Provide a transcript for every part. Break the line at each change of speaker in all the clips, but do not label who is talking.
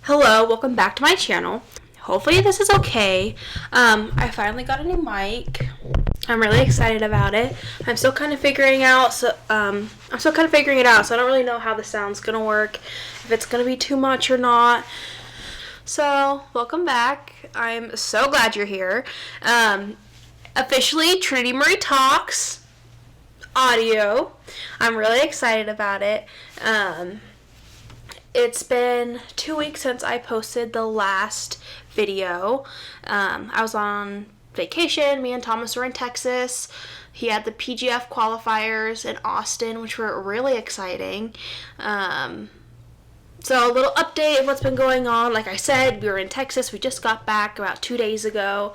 Hello, welcome back to my channel. Hopefully this is okay. I finally got a new mic. I'm really excited about it. I'm still kind of figuring it out, so I don't really know how the sound's gonna work, if it's gonna be too much or not. So, welcome back. I'm so glad you're here. Officially, Trinity Marie Talks audio. I'm really excited about it. It's been 2 weeks since I posted the last video. I was on vacation. Me and Thomas were in Texas. He had the PGF qualifiers in Austin, which were really exciting. So a little update of what's been going on. Like I said, we were in Texas. We just got back about 2 days ago.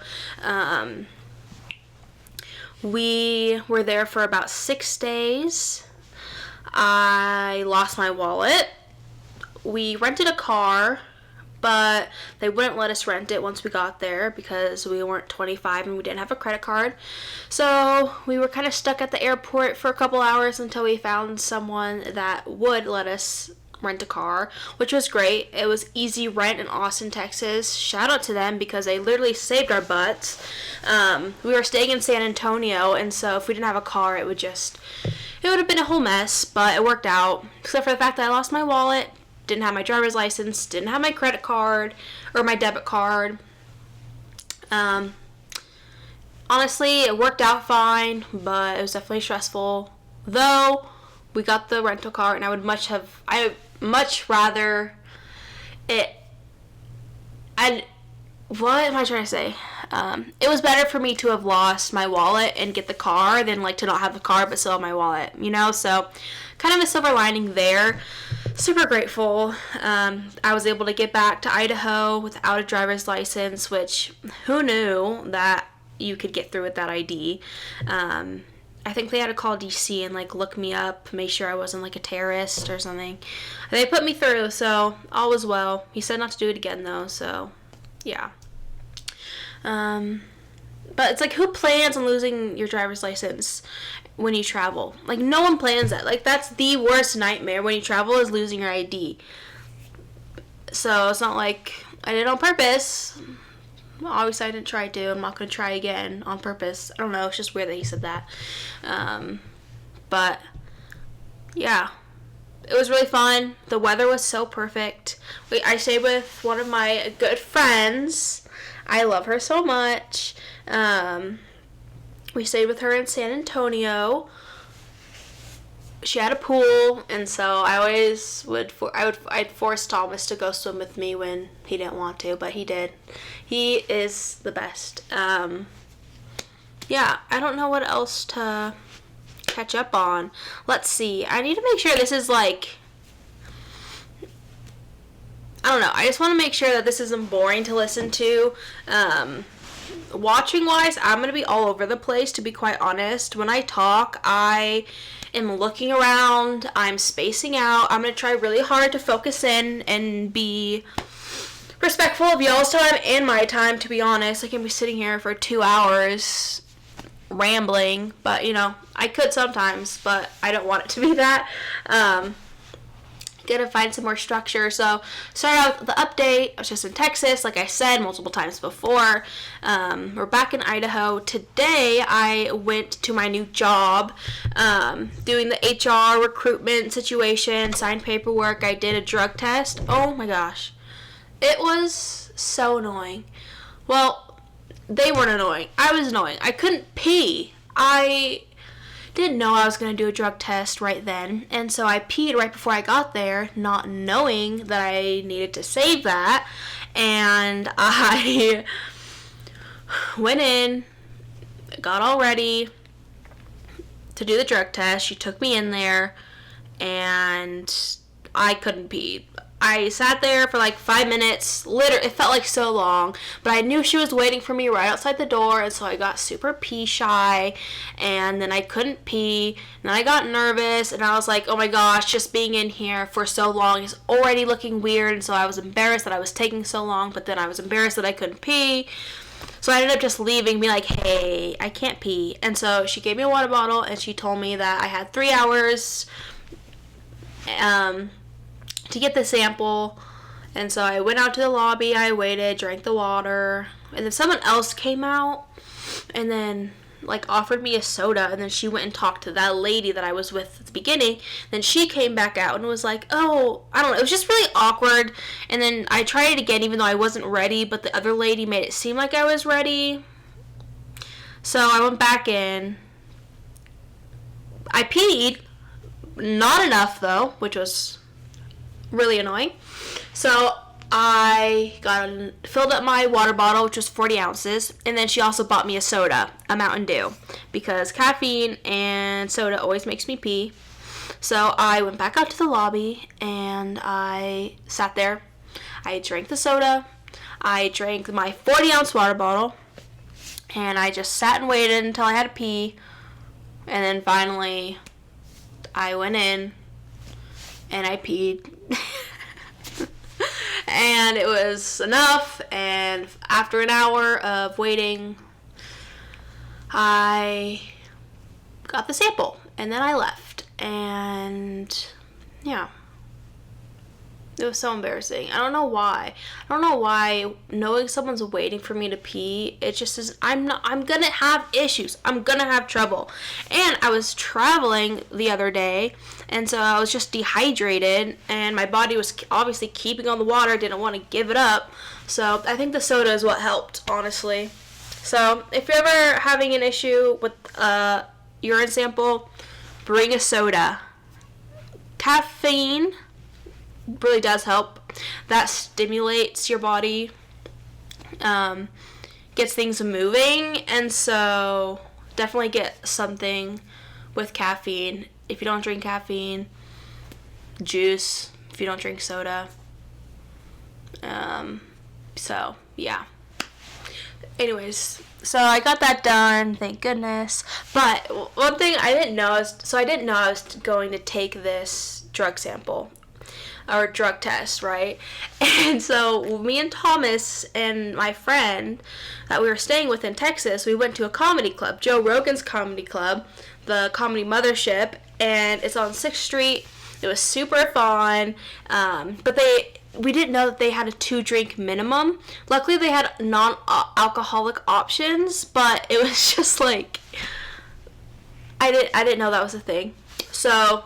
We were there for about 6 days. I lost my wallet. We rented a car, but they wouldn't let us rent it once we got there because we weren't 25 and we didn't have a credit card. So we were kind of stuck at the airport for a couple hours until we found someone that would let us rent a car, which was great. It was Easy Rent in Austin, Texas. Shout out to them because they literally saved our butts. We were staying in San Antonio, and so if we didn't have a car, it would have been a whole mess, but it worked out, except for the fact that I lost my wallet, didn't have my driver's license, didn't have my credit card or my debit card. Honestly, it worked out fine, but it was definitely stressful. Though we got the rental car, and I would much rather it. What am I trying to say? It was better for me to have lost my wallet and get the car than to not have the car but still have my wallet, so kind of a silver lining there. Super grateful. I was able to get back to Idaho without a driver's license, which who knew that you could get through with that ID. I think they had to call DC and look me up, make sure I wasn't a terrorist or something. They put me through, so all was well. He said not to do it again though, so yeah. But it's who plans on losing your driver's license when you travel? No one plans that. That's the worst nightmare when you travel, is losing your ID. So it's not like I did it on purpose. Obviously I didn't try to. I'm not going to try again on purpose. I don't know, it's just weird that he said that. But yeah, it was really fun. The weather was so perfect. I stayed with one of my good friends. I love her so much. We stayed with her in San Antonio. She had a pool, and so I'd force Thomas to go swim with me when he didn't want to, but he did. He is the best. Yeah, I don't know what else to catch up on. Let's see. I need to make sure this is I don't know. I just want to make sure that this isn't boring to listen to. Watching wise, I'm going to be all over the place, to be quite honest. When I talk, I am looking around, I'm spacing out. I'm going to try really hard to focus in and be respectful of y'all's time and my time, to be honest. I can be sitting here for 2 hours rambling, but I could sometimes, but I don't want it to be that. Gonna find some more structure. So start out with the update. I was just in Texas, like I said multiple times before. We're back in Idaho. Today I went to my new job, doing the HR recruitment situation, signed paperwork. I did a drug test. Oh my gosh, it was so annoying. Well, they weren't annoying, I was annoying. I couldn't pee. I didn't know I was going to do a drug test right then, and so I peed right before I got there, not knowing that I needed to save that, and I went in, got all ready to do the drug test. She took me in there, and I couldn't pee. I sat there for 5 minutes. Literally, it felt like so long, but I knew she was waiting for me right outside the door, and so I got super pee shy, and then I couldn't pee, and then I got nervous, and I was like, oh my gosh, just being in here for so long is already looking weird, and so I was embarrassed that I was taking so long, but then I was embarrassed that I couldn't pee. So I ended up just leaving, being like, hey, I can't pee. And so she gave me a water bottle, and she told me that I had 3 hours to get the sample, And so I went out to the lobby, I waited, drank the water, and then someone else came out and then like offered me a soda, and then she went and talked to that lady that I was with at the beginning. Then she came back out and was like, oh, I don't know, it was just really awkward. And then I tried it again even though I wasn't ready, but the other lady made it seem like I was ready. So I went back in. I peed, not enough though, which was really annoying. So I filled up my water bottle, which was 40 ounces, and then she also bought me a soda, a Mountain Dew, because caffeine and soda always makes me pee. So I went back out to the lobby, and I sat there. I drank the soda, I drank my 40-ounce water bottle, and I just sat and waited until I had to pee, and then finally I went in, and I peed. And it was enough, and after an hour of waiting, I got the sample, and then I left, and yeah, it was so embarrassing. I don't know why knowing someone's waiting for me to pee, it just is, I'm gonna have issues, I'm gonna have trouble. And I was traveling the other day, and so I was just dehydrated, and my body was obviously keeping on the water, didn't want to give it up. So I think the soda is what helped, honestly. So if you're ever having an issue with urine sample, bring a soda. Caffeine really does help. That stimulates your body, gets things moving, and so definitely get something with caffeine. If you don't drink caffeine, juice, if you don't drink soda. So yeah. Anyways, so I got that done, thank goodness. But one thing I didn't know I was going to take this drug sample or drug test, right? And so me and Thomas and my friend that we were staying with in Texas, we went to a comedy club, Joe Rogan's comedy club, the Comedy Mothership, and it's on 6th Street. It was super fun, but we didn't know that they had a 2-drink minimum. Luckily, they had non-alcoholic options, but it was just like, I didn't know that was a thing. So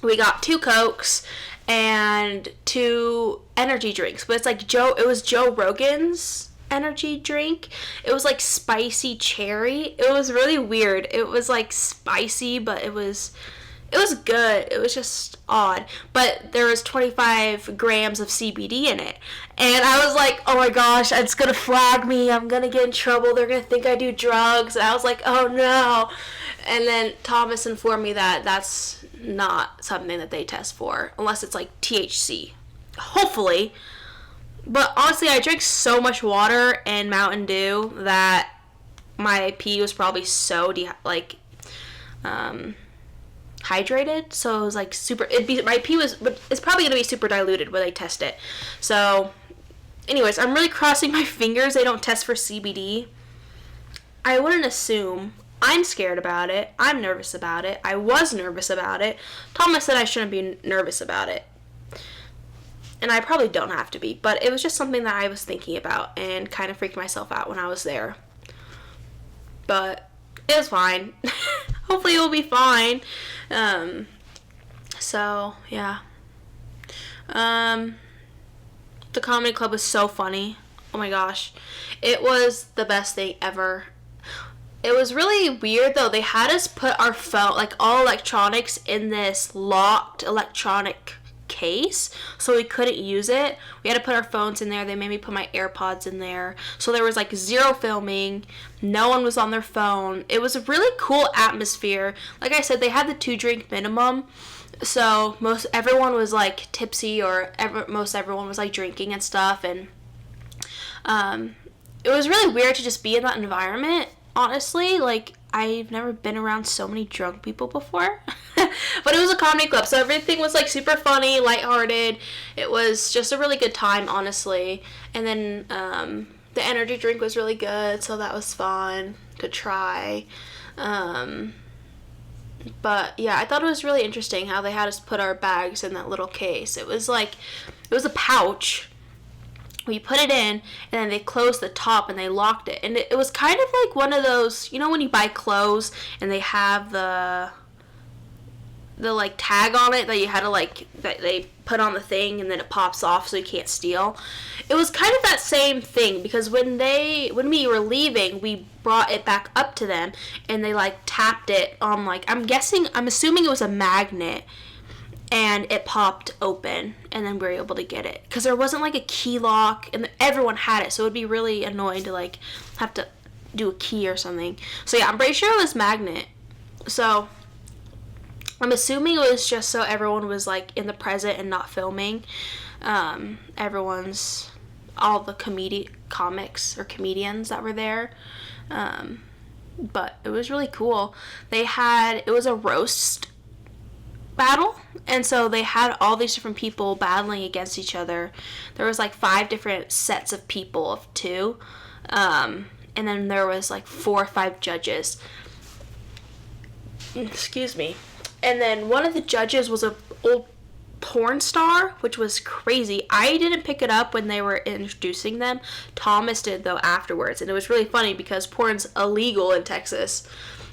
we got 2 Cokes and 2 energy drinks, but it's like it was Joe Rogan's energy drink. It was like spicy cherry. It was really weird. It was like spicy, but it was good. It was just odd. But there was 25 grams of CBD in it. And I was like, oh my gosh, it's going to flag me. I'm going to get in trouble. They're going to think I do drugs. And I was like, oh no. And then Thomas informed me that that's not something that they test for, unless it's like THC. Hopefully. But honestly, I drank so much water and Mountain Dew that my pee was probably so hydrated, so it was like my pee it's probably gonna be super diluted when they test it. So anyways, I'm really crossing my fingers they don't test for CBD. I wouldn't assume. I'm scared about it. I'm nervous about it. I was nervous about it. Thomas said I shouldn't be nervous about it, and I probably don't have to be, but it was just something that I was thinking about and kind of freaked myself out when I was there. But it was fine. Hopefully it will be fine. So yeah. The comedy club was so funny. Oh my gosh. It was the best thing ever. It was really weird though. They had us put our phone, like all electronics, in this locked electronic case, so we couldn't use it. We had to put our phones in there. They made me put my AirPods in there, so there was like 0 filming. No one was on their phone. It was a really cool atmosphere. Like I said, they had the 2-drink minimum, so most everyone was like tipsy, or most everyone was like drinking and stuff, and it was really weird to just be in that environment, honestly. Like, I've never been around so many drunk people before. But it was a comedy club, so everything was like super funny, lighthearted. It was just a really good time, honestly. And then the energy drink was really good, so that was fun to try. But yeah, I thought it was really interesting how they had us put our bags in that little case. It was like it was a pouch. We put it in, and then they closed the top and they locked it. And it was kind of like one of those, you know, when you buy clothes and they have the like tag on it that you had to like, that they put on the thing and then it pops off so you can't steal. It was kind of that same thing, because when we were leaving, we brought it back up to them and they like tapped it on, like, I'm assuming it was a magnet, and it popped open, and then we were able to get it, because there wasn't like a key lock, and everyone had it, so it would be really annoying to like have to do a key or something. So yeah, I'm pretty sure it was magnet. So I'm assuming it was just so everyone was like in the present and not filming. All the comics or comedians that were there. But it was really cool. It was a roast battle, and so they had all these different people battling against each other. There was like 5 different sets of people of 2. And then there was like 4 or 5 judges. Excuse me. And then one of the judges was an old porn star, which was crazy. I didn't pick it up when they were introducing them. Thomas did, though, afterwards. And it was really funny because porn's illegal in Texas.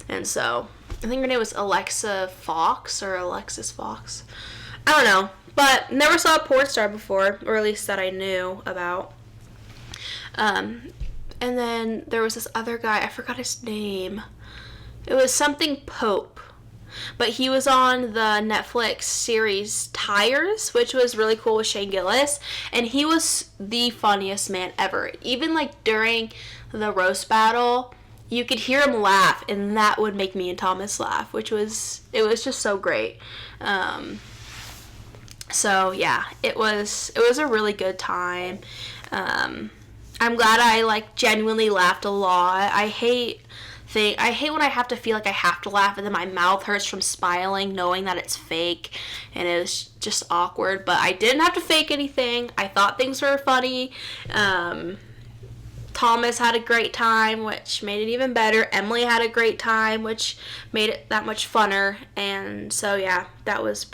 And so I think her name was Alexis Fox. I don't know. But never saw a porn star before, or at least that I knew about. And then there was this other guy. I forgot his name. It was something Pope. But he was on the Netflix series Tires, which was really cool with Shane Gillis. And he was the funniest man ever. Even like during the roast battle, you could hear him laugh, and that would make me and Thomas laugh, it was just so great. So yeah, it was a really good time. I'm glad I like genuinely laughed a lot. I hate when I have to feel like I have to laugh and then my mouth hurts from smiling knowing that it's fake, and it was just awkward. But I didn't have to fake anything. I thought things were funny. Thomas had a great time, which made it even better. Emily had a great time, which made it that much funner. And so yeah, that was a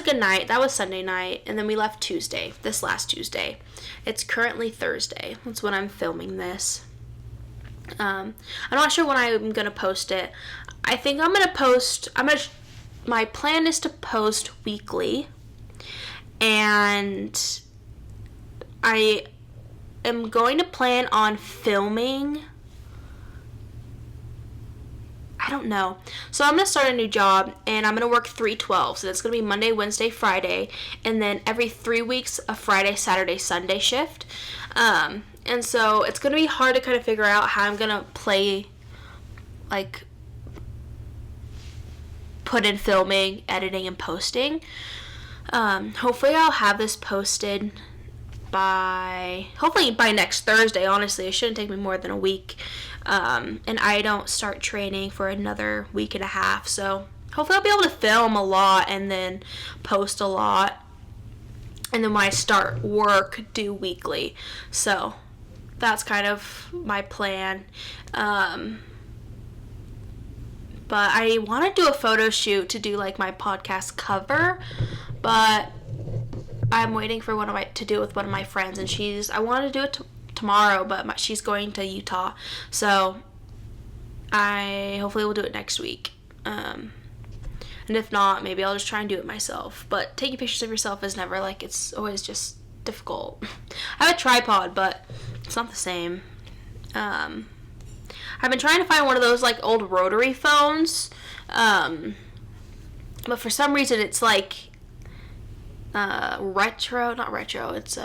good night. That was Sunday night, and then we left this last Tuesday. It's currently Thursday. That's when I'm filming this. I'm not sure when I'm gonna post it. I think my plan is to post weekly, and I am going to plan on filming, I don't know. So I'm going to start a new job, and I'm going to work 3/12. So that's going to be Monday, Wednesday, Friday, and then every 3 weeks a Friday, Saturday, Sunday shift. And so it's going to be hard to kind of figure out how I'm going to put in filming, editing, and posting. Hopefully I'll have this posted by next Thursday. Honestly, it shouldn't take me more than a week. And I don't start training for another week and a half. So hopefully I'll be able to film a lot and then post a lot. And then when I start work, do weekly. So that's kind of my plan. But I want to do a photo shoot to do like my podcast cover, but I'm waiting for to do it with one of my friends, and I want to do it tomorrow, but she's going to Utah, so I hopefully will do it next week. And if not, maybe I'll just try and do it myself. But taking pictures of yourself is never it's always just difficult. I have a tripod, but it's not the same. I've been trying to find one of those old rotary phones, but for some reason it's not retro, it's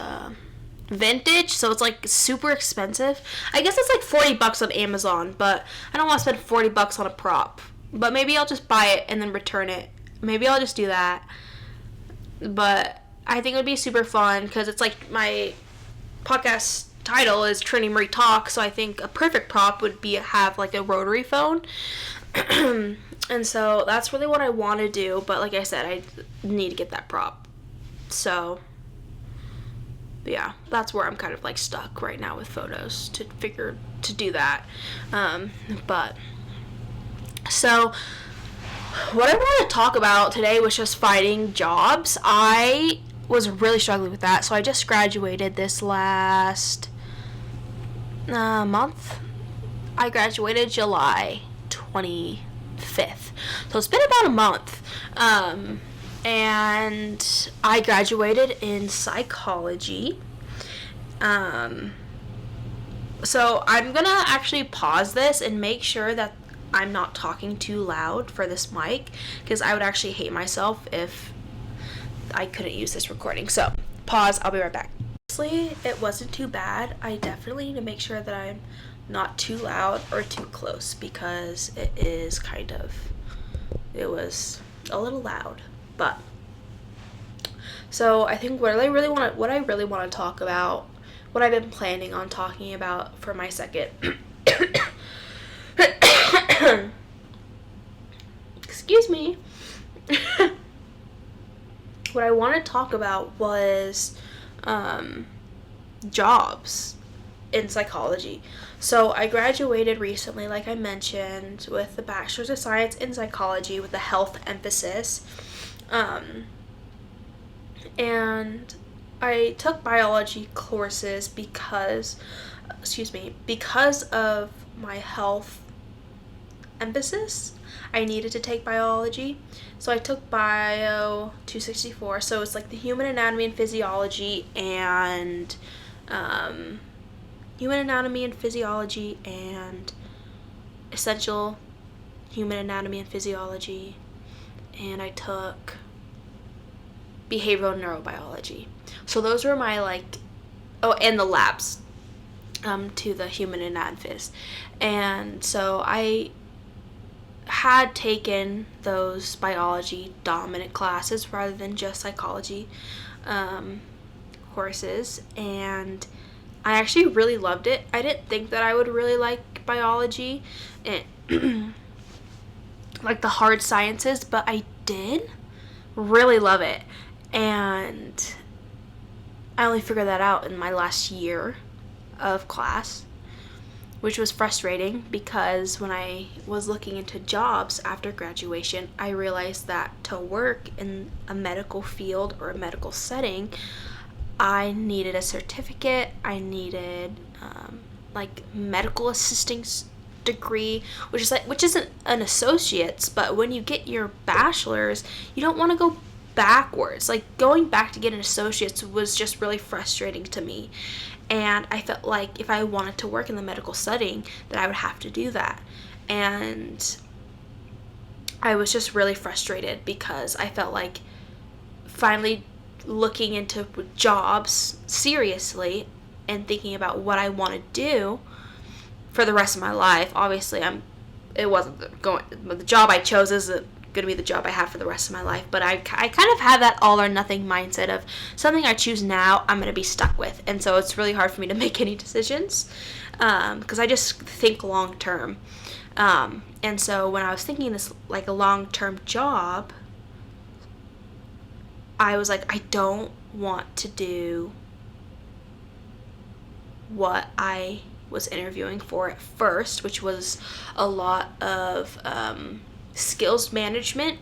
vintage, so it's super expensive. I guess it's $40 on Amazon, but I don't want to spend $40 on a prop. But maybe I'll just buy it and then return it. Maybe I'll just do that. But I think it would be super fun because it's my podcast title is Trinity Marie Talks, so I think a perfect prop would be have a rotary phone. And so that's really what I want to do, but like I said, I need to get that prop. So yeah, that's where I'm kind of stuck right now with photos to do that. But so what I want to talk about today was just finding jobs. I was really struggling with that. So I just graduated this last month. I graduated July 25th. So it's been about a month. And I graduated in psychology. So I'm gonna actually pause this and make sure that I'm not talking too loud for this mic, because I would actually hate myself if I couldn't use this recording. So pause, I'll be right back. Honestly, it wasn't too bad. I definitely need to make sure that I'm not too loud or too close, because it was a little loud. But so I think what I really want to talk about, what I've been planning on talking about for my second excuse me. What I want to talk about was jobs in psychology. So I graduated recently, like I mentioned, with the Bachelor's of Science in Psychology with a health emphasis. And I took biology courses because of my health emphasis. I needed to take biology. So I took Bio 264. So it's like the human anatomy and physiology and essential human anatomy and physiology. And I took behavioral neurobiology. So those were my and the labs to the human anatomy. And so I had taken those biology dominant classes rather than just psychology courses, and I actually really loved it. I didn't think that I would really like biology and like the hard sciences, but I did really love it. And I only figured that out in my last year of class, which was frustrating, because when I was looking into jobs after graduation, I realized that to work in a medical field or a medical setting, I needed a certificate. I needed medical assisting degree, which isn't an associate's, but when you get your bachelor's, you don't want to go backwards. Like, going back to get an associate's was just really frustrating to me. And I felt like if I wanted to work in the medical setting, that I would have to do that. And I was just really frustrated, because I felt like finally looking into jobs seriously and thinking about what I want to do for the rest of my life. Obviously, the job I chose isn't going to be the job I have for the rest of my life, but I kind of have that all or nothing mindset of something I choose now, I'm going to be stuck with. And so it's really hard for me to make any decisions, because I just think long term. And so when I was thinking this like a long term job, I was like, I don't want to do what I was interviewing for at first, which was a lot of skills management,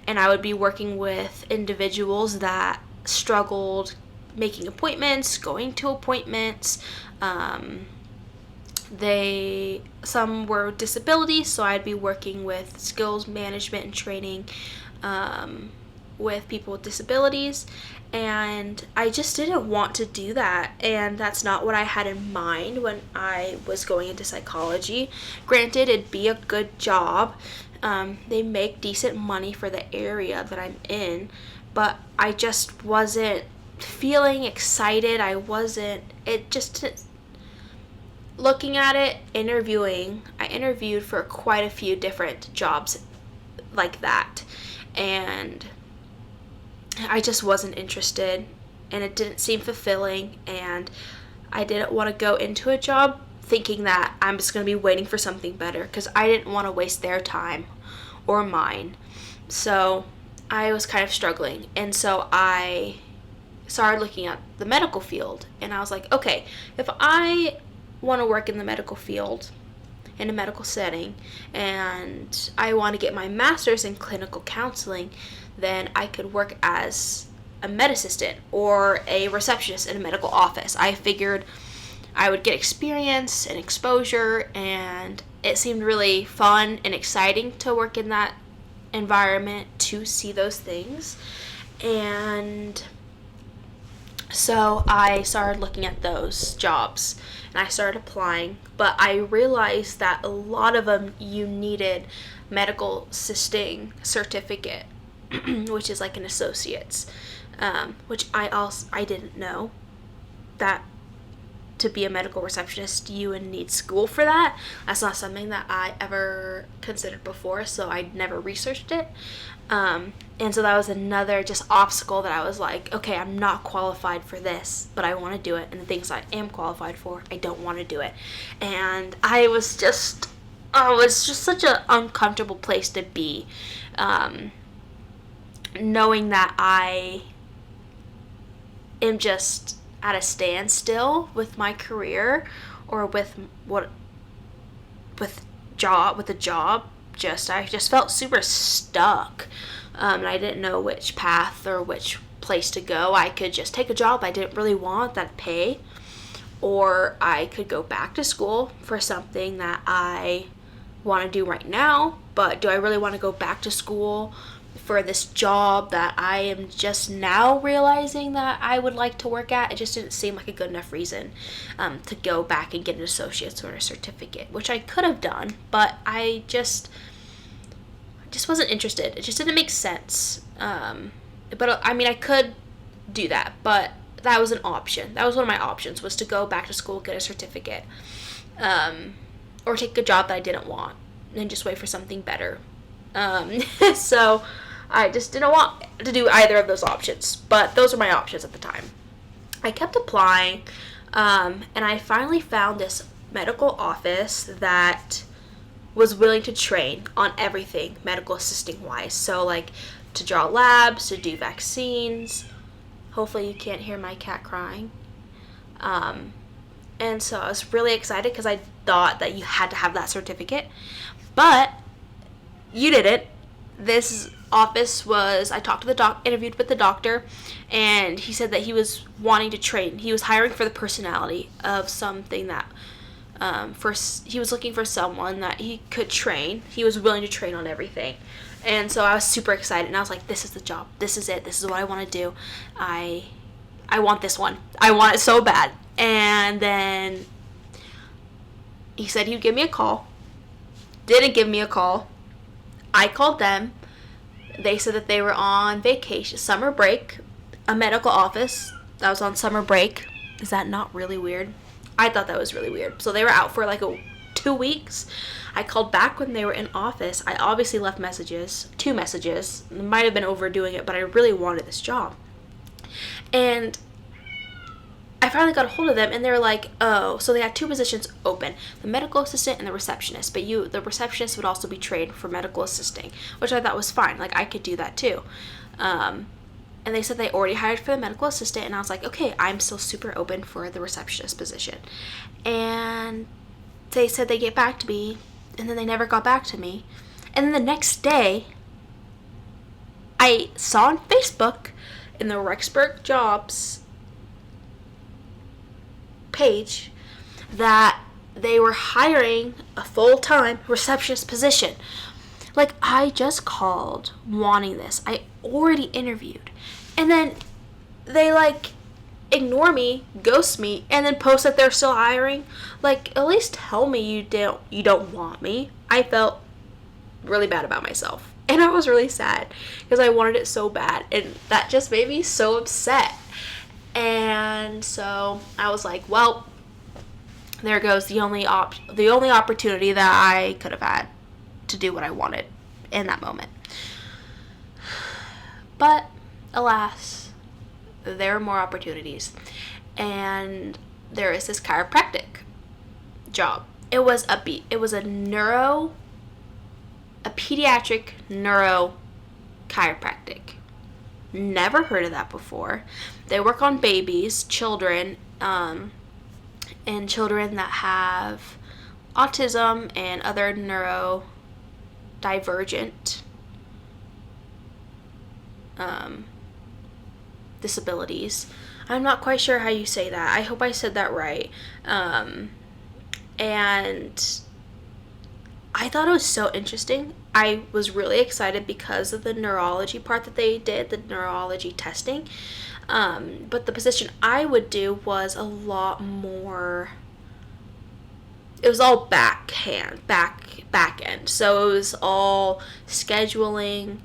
and I would be working with individuals that struggled making appointments, going to appointments. Some were disabilities, so I'd be working with skills management and training with people with disabilities, and I just didn't want to do that, and that's not what I had in mind when I was going into psychology. Granted, it'd be a good job. They make decent money for the area that I'm in, but I just wasn't feeling excited. Looking at it, I interviewed for quite a few different jobs like that, and I just wasn't interested, and it didn't seem fulfilling, and I didn't want to go into a job thinking that I'm just going to be waiting for something better, because I didn't want to waste their time or mine. So I was kind of struggling, and so I started looking at the medical field, and I was like, okay, if I want to work in the medical field, in a medical setting, and I want to get my master's in clinical counseling, then I could work as a med assistant or a receptionist in a medical office. I figured I would get experience and exposure, and it seemed really fun and exciting to work in that environment, to see those things. And so I started looking at those jobs and I started applying, but I realized that a lot of them you needed medical assisting certificate, which is like an associate's, which I didn't know that to be a medical receptionist you would need school for that. That's not something that I ever considered before, so I never researched it. And so that was another just obstacle that I was like, okay, I'm not qualified for this, but I want to do it. And the things I am qualified for, I don't want to do it. And it was just such an uncomfortable place to be, knowing that I am just at a standstill with my career or with a job. I just felt super stuck, and I didn't know which path or which place to go. I could just take a job I didn't really want that pay, or I could go back to school for something that I want to do right now, but do I really want to go back to school for this job that I am just now realizing that I would like to work at? It just didn't seem like a good enough reason to go back and get an associate's or a certificate, which I could have done, but I just wasn't interested. It just didn't make sense. But I mean, I could do that, but that was an option. That was one of my options, was to go back to school, get a certificate, or take a job that I didn't want and just wait for something better. So I just didn't want to do either of those options, but those were my options at the time. I kept applying, and I finally found this medical office that was willing to train on everything medical assisting wise. So like to draw labs, to do vaccines. Hopefully you can't hear my cat crying. And so I was really excited because I thought that you had to have that certificate, but you didn't. This office was, I talked to the interviewed with the doctor, and he said that he was wanting to train. He was hiring for the personality of something that, he was looking for someone that he could train. He was willing to train on everything. And so I was super excited, and I was like, this is the job. This is it. This is what I want to do. I want this one. I want it so bad. And then he said he'd give me a call. Didn't give me a call. I called them. They said that they were on vacation, summer break, a medical office that was on summer break. Is that not really weird? I thought that was really weird. So they were out for like 2 weeks. I called back when they were in office. I obviously left messages, 2 messages. Might have been overdoing it, but I really wanted this job. And I finally got a hold of them, and they were like, oh, so they had 2 positions open, the medical assistant and the receptionist, but the receptionist would also be trained for medical assisting, which I thought was fine. Like, I could do that too. And they said they already hired for the medical assistant, and I was like, okay, I'm still super open for the receptionist position. And they said they'd get back to me, and then they never got back to me. And then the next day, I saw on Facebook in the Rexburg Jobs page that they were hiring a full-time receptionist position. Like, I just called wanting this. I already interviewed. And then they, like, ignore me, ghost me, and then post that they're still hiring. Like, at least tell me you don't want me. I felt really bad about myself. And I was really sad because I wanted it so bad. And that just made me so upset. And so I was like, well, there goes the only opportunity that I could have had to do what I wanted in that moment. But alas, there are more opportunities, and there is this chiropractic job. It was a pediatric neuro chiropractic. Never heard of that before. They work on babies, children, and children that have autism and other neurodivergent disabilities. I'm not quite sure how you say that. I hope I said that right. And I thought it was so interesting. I was really excited because of the neurology part that they did, the neurology testing. But the position I would do was a lot more, it was all back end. So it was all scheduling,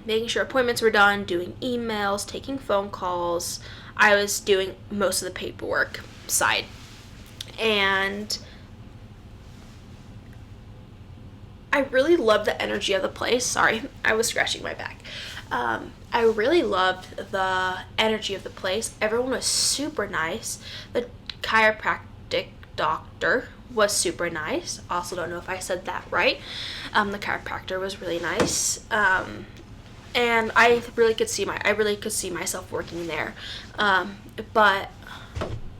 making sure appointments were done, doing emails, taking phone calls. I was doing most of the paperwork side. And I really loved the energy of the place. Sorry, I was scratching my back. I really loved the energy of the place. Everyone was super nice. The chiropractic doctor was super nice. Also don't know if I said that right. The chiropractor was really nice. And I really could see myself working there. But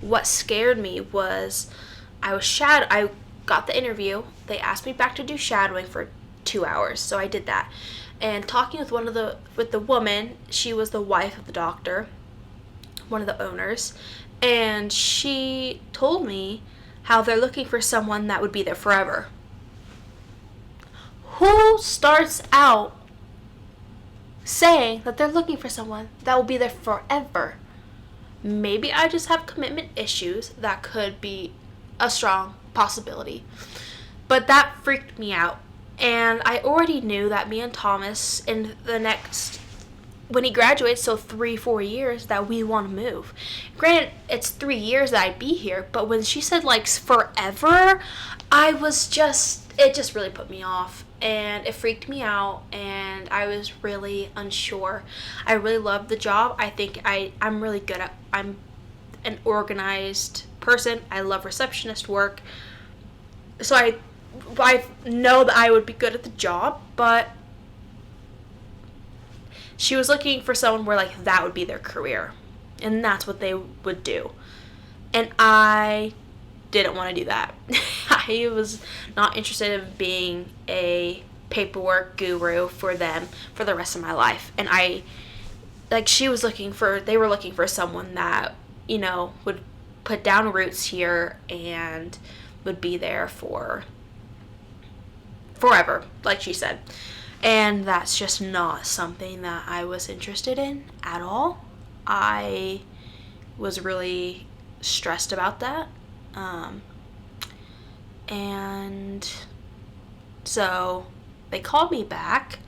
what scared me was I got the interview. They asked me back to do shadowing for 2 hours, so I did that. And talking with the woman, she was the wife of the doctor, one of the owners, and she told me how they're looking for someone that would be there forever. Who starts out saying that they're looking for someone that will be there forever? Maybe I just have commitment issues. That could be a strong possibility. But that freaked me out. And I already knew that me and Thomas, in the next, when he graduates, so 3-4 years, that we want to move. Granted, it's 3 years that I'd be here, but when she said, like, forever, it just really put me off. And it freaked me out, and I was really unsure. I really loved the job. I think I'm really good at, I'm an organized person. I love receptionist work. So I know that I would be good at the job, but she was looking for someone where, like, that would be their career, and that's what they would do. And I didn't want to do that. I was not interested in being a paperwork guru for them for the rest of my life. And they were looking for someone that, would put down roots here and would be there for forever, like she said. And that's just not something that I was interested in at all. I was really stressed about that. And so they called me back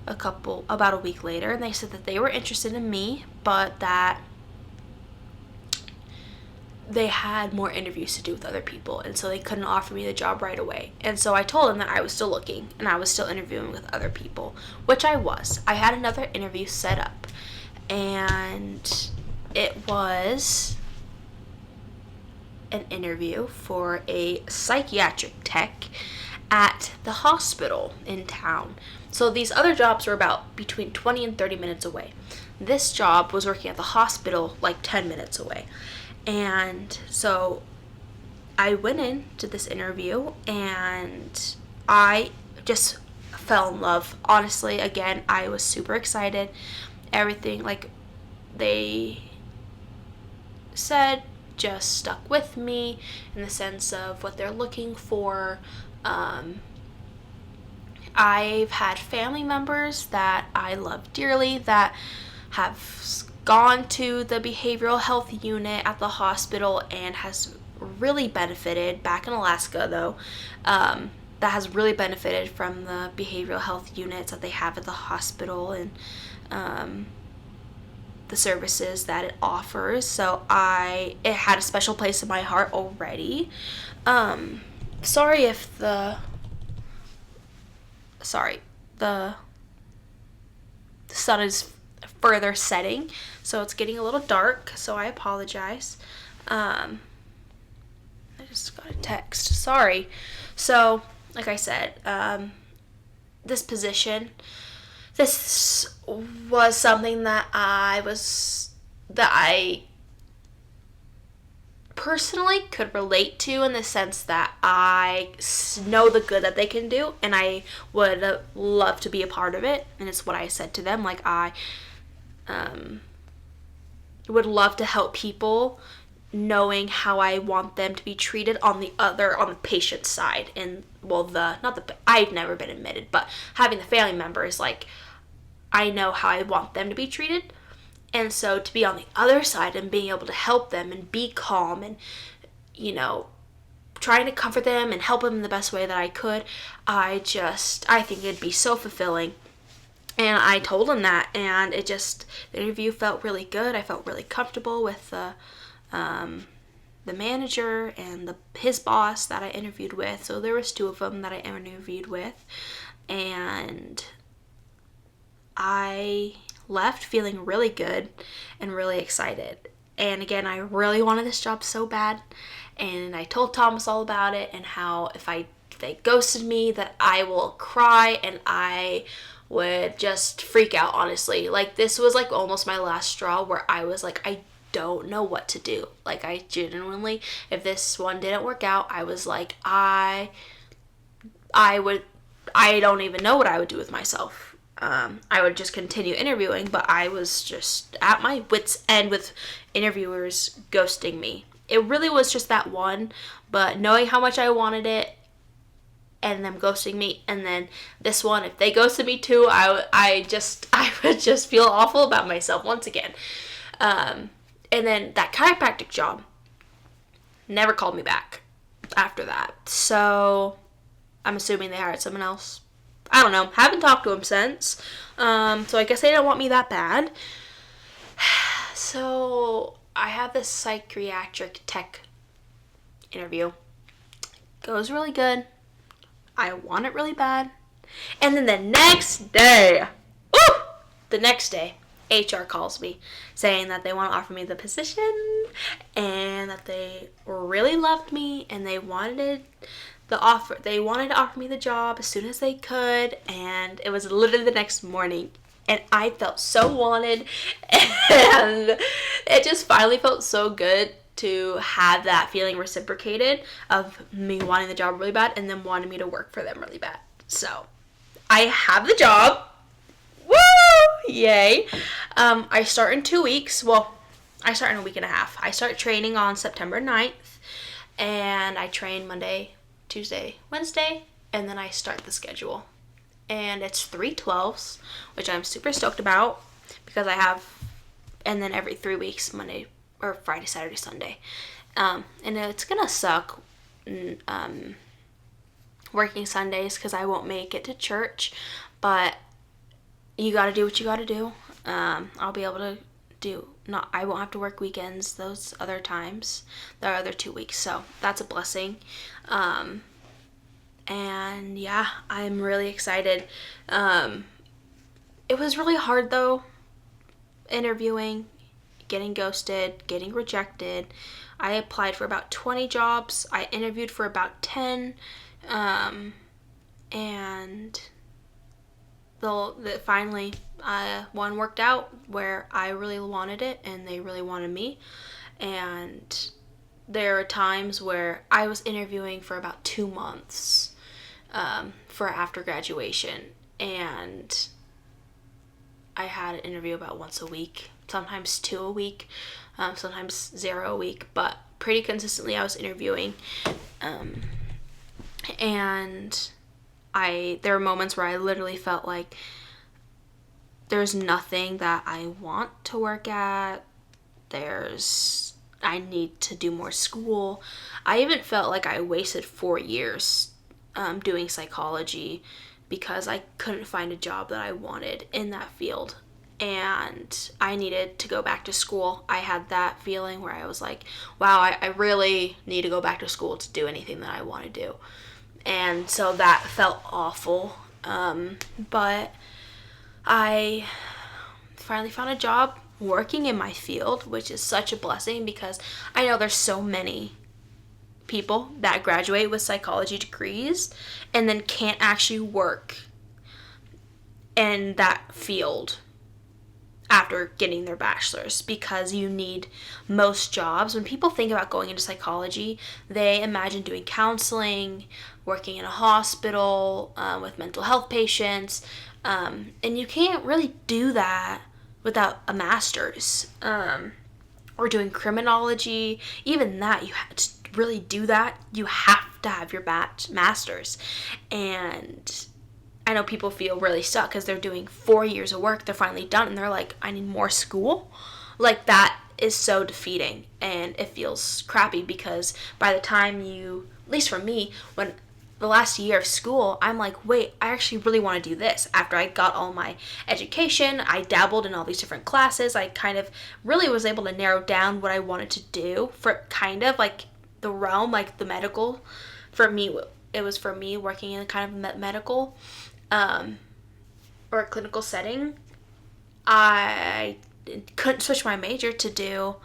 about a week later, and they said that they were interested in me, but that they had more interviews to do with other people, and so they couldn't offer me the job right away. And so I told them that I was still looking, and I was still interviewing with other people, which I was. I had another interview set up, and it was an interview for a psychiatric tech at the hospital in town. So these other jobs were about between 20 and 30 minutes away. This job was working at the hospital like 10 minutes away. And so I went into this interview and I just fell in love. Honestly, again, I was super excited. Everything, like they said, just stuck with me in the sense of what they're looking for. I've had family members that I love dearly that have gone to the behavioral health unit at the hospital and has really benefited, back in Alaska though, that has really benefited from the behavioral health units that they have at the hospital and the services that it offers. So it had a special place in my heart already. Sorry if the sun is further setting, so it's getting a little dark, so I apologize. I just got a text. Sorry. So, like I said, this was something that I personally could relate to, in the sense that I know the good that they can do, and I would love to be a part of it. And it's what I said to them, like would love to help people, knowing how I want them to be treated on the patient side. And I've never been admitted, but having the family members, like, I know how I want them to be treated. And so to be on the other side and being able to help them and be calm and, trying to comfort them and help them in the best way that I could, I think it'd be so fulfilling. And I told him that, and the interview felt really good. I felt really comfortable with the manager and his boss that I interviewed with. So there was 2 of them that I interviewed with, and I left feeling really good and really excited. And again, I really wanted this job so bad, and I told Thomas all about it, and how if they ghosted me, that I will cry and I would just freak out, honestly. Like, this was like almost my last straw, where I was like, I don't know what to do. Like, I genuinely, if this one didn't work out, I was like, I don't even know what I would do with myself. I would just continue interviewing, but I was just at my wit's end with interviewers ghosting me. It really was just that one, but knowing how much I wanted it, and them ghosting me, and then this one, if they ghosted me too, I would just feel awful about myself once again. And then that chiropractic job never called me back after that. So I'm assuming they hired someone else. I don't know. Haven't talked to him since. So I guess they didn't want me that bad. So I have this psychiatric tech interview. Goes really good. I want it really bad. And then the next day, HR calls me saying that they want to offer me the position, and that they really loved me, and they wanted to offer me the job as soon as they could. And it was literally the next morning, and I felt so wanted, and it just finally felt so good to have that feeling reciprocated of me wanting the job really bad and them wanting me to work for them really bad. So I have the job. Woo! Yay. I start in 2 weeks. Well, I start in a week and a half. I start training on September 9th, and I train Monday, Tuesday, Wednesday, and then I start the schedule. And it's 3/12s, which I'm super stoked about, because and then every 3 weeks, Monday or Friday, Saturday, Sunday. And it's gonna suck working Sundays, because I won't make it to church, but you gotta do what you gotta do. I'll be able to I won't have to work weekends those other times, the other 2 weeks, so that's a blessing. And yeah, I'm really excited. It was really hard though, interviewing, getting ghosted, getting rejected. I applied for about 20 jobs. I interviewed for about 10. And finally, one worked out where I really wanted it and they really wanted me. And there are times where I was interviewing for about 2 months for after graduation, and I had an interview about once a week, sometimes 2 a week, sometimes 0 a week, but pretty consistently I was interviewing. And there were moments where I literally felt like there's nothing that I want to work at. I need to do more school. I even felt like I wasted 4 years doing psychology, because I couldn't find a job that I wanted in that field, and I needed to go back to school. I had that feeling where I was like, wow, I really need to go back to school to do anything that I want to do. And so that felt awful, but I finally found a job working in my field, which is such a blessing, because I know there's so many people that graduate with psychology degrees and then can't actually work in that field after getting their bachelor's, because you need most jobs. When people think about going into psychology, they imagine doing counseling, working in a hospital with mental health patients, and you can't really do that without a master's. or doing criminology, even that, you have to really do that, you have to have your master's. And I know people feel really stuck because they're doing 4 years of work, they're finally done, and they're like, I need more school. Like, that is so defeating, and it feels crappy because by the time you, at least for me, when the last year of school, I'm like, wait, I actually really want to do this. After I got all my education, I dabbled in all these different classes, I kind of really was able to narrow down what I wanted to do for kind of like the realm, like the medical. For me, it was for me working in kind of medical or a clinical setting. I couldn't switch my major to do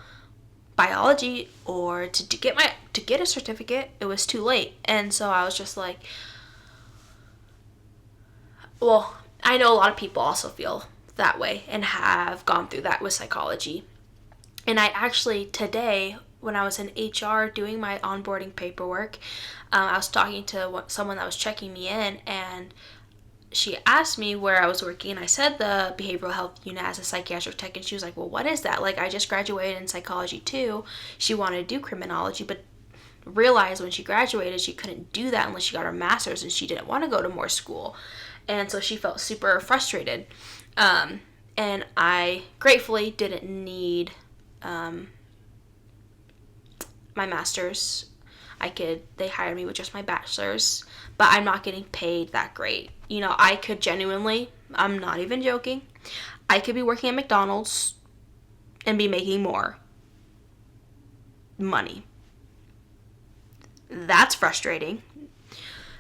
biology or to get a certificate. It was too late. And so I was just like, well, I know a lot of people also feel that way and have gone through that with psychology. And I actually today, when I was in HR doing my onboarding paperwork, I was talking to someone that was checking me in, and she asked me where I was working, and I said the behavioral health unit as a psychiatric tech, and she was like, well, what is that? Like, I just graduated in psychology too. She wanted to do criminology, but realized when she graduated she couldn't do that unless she got her master's, and she didn't want to go to more school. And so she felt super frustrated. And I gratefully didn't need my master's. They hired me with just my bachelor's, but I'm not getting paid that great. You know, I could genuinely, I'm not even joking, I could be working at McDonald's and be making more money. That's frustrating.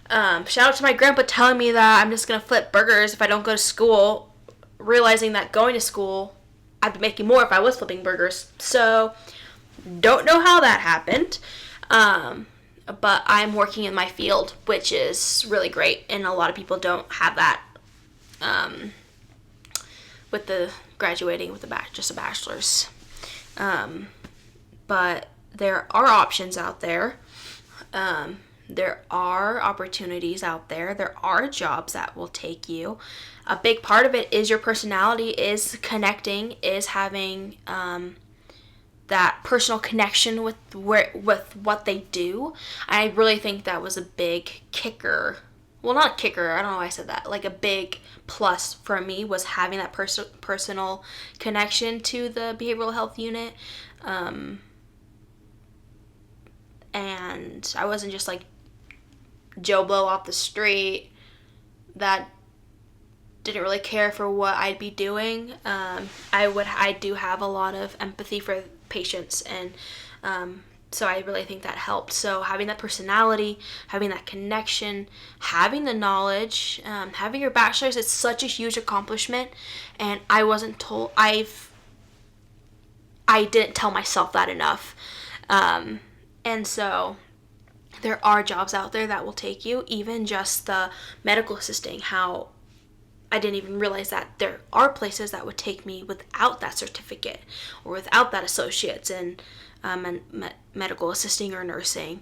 Shout out to my grandpa telling me that I'm just going to flip burgers if I don't go to school, realizing that going to school, I'd be making more if I was flipping burgers. So, don't know how that happened. But I'm working in my field, which is really great, and a lot of people don't have that with the graduating with just a bachelor's. But there are options out there. There are opportunities out there. There are jobs that will take you. A big part of it is your personality, is connecting, is having that personal connection with what they do. I really think that was a big kicker. Well, not kicker, I don't know why I said that. Like, a big plus for me was having that personal connection to the behavioral health unit. And I wasn't just like Joe Blow off the street that didn't really care for what I'd be doing. I do have a lot of empathy for patients, and so I really think that helped. So having that personality, having that connection, having the knowledge, having your bachelor's, it's such a huge accomplishment, and I wasn't told, I didn't tell myself that enough. And so there are jobs out there that will take you, even just the medical assisting, how I didn't even realize that there are places that would take me without that certificate or without that associate's in medical assisting or nursing.